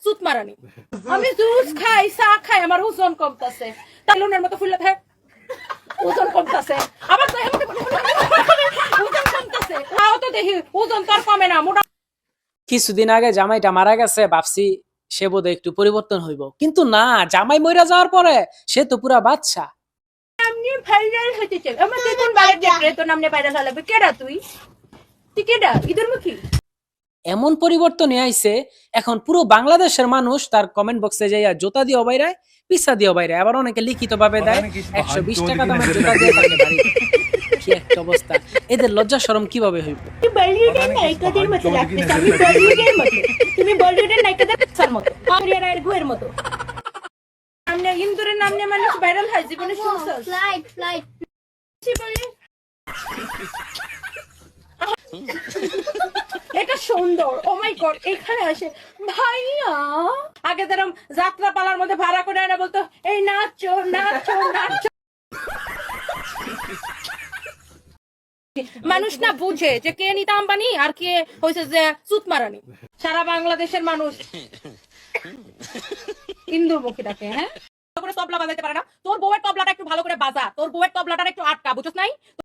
সুত মারানি আমি জুস খাই চা খাই আমার ওজন কমতাছে তাইলুনের মতো ফুললে থাকে ওজন কমতাছে আবার ওজন কমতাছে তাও তো দেখি ওজন তো আর কমে না মোটা কিছুদিন আগে জামাইটা মারা গেছে, ভাবছি সে বোধহয় একটু পরিবর্তন হইব, কিন্তু না, জামাই মইরা যাওয়ার পরে সে তো পুরা বাদশা। আপনি ভাইরাল হতে চাই আমার কোন বাইরে দেখরে তো নামনে ভাইরাল হলাবে কেডা তুই কেডা ইদুর মুখী এমন পরিবর্তনে আইছে, এখন পুরো বাংলাদেশের মানুষ তার কমেন্ট বক্সে যাইয়া জুতা দিয়ে বাইরায়, পিছা দিয়ে বাইরায়, আবার অনেকে লিখিত ভাবে দেয় 120 টাকা দামের জুতা দিয়ে তাকে বাড়ি দেয়। কি একটা অবস্থা, এদের লজ্জা শরম কিভাবে হইব? বলিউডের নায়িকাদের মতো লাগতেছে আমি বলিউডের মতো তুমি বলিউডের নায়িকাদের সার মতো আরিয়া রায়ের গুয়ের মতো নামনে হিন্দুরের নামনে মানুষ ভাইরাল হয় জীবনে শুনছস ফ্লাইট জীবনে এটা সুন্দর ও মাই গড এখানে আসে ভাইয়া আগে যেরকম যাত্রা পালার মধ্যে ভাড়া করে আনা বলতো এই নাচো নাচো নাচো মানুষ না বুঝে যে কে নিতা আম্বানি আর কে হয়েছে যে সুত মারানি সারা বাংলাদেশের মানুষ ইন্দুরমুখী ডাকে হ্যাঁ করে তবলা বাজাইতে পারে না তোর বউয়ের তবলাটা একটু ভালো করে বাজা তোর বউয়ের তবলাটা একটু আটকা বুঝছ নাই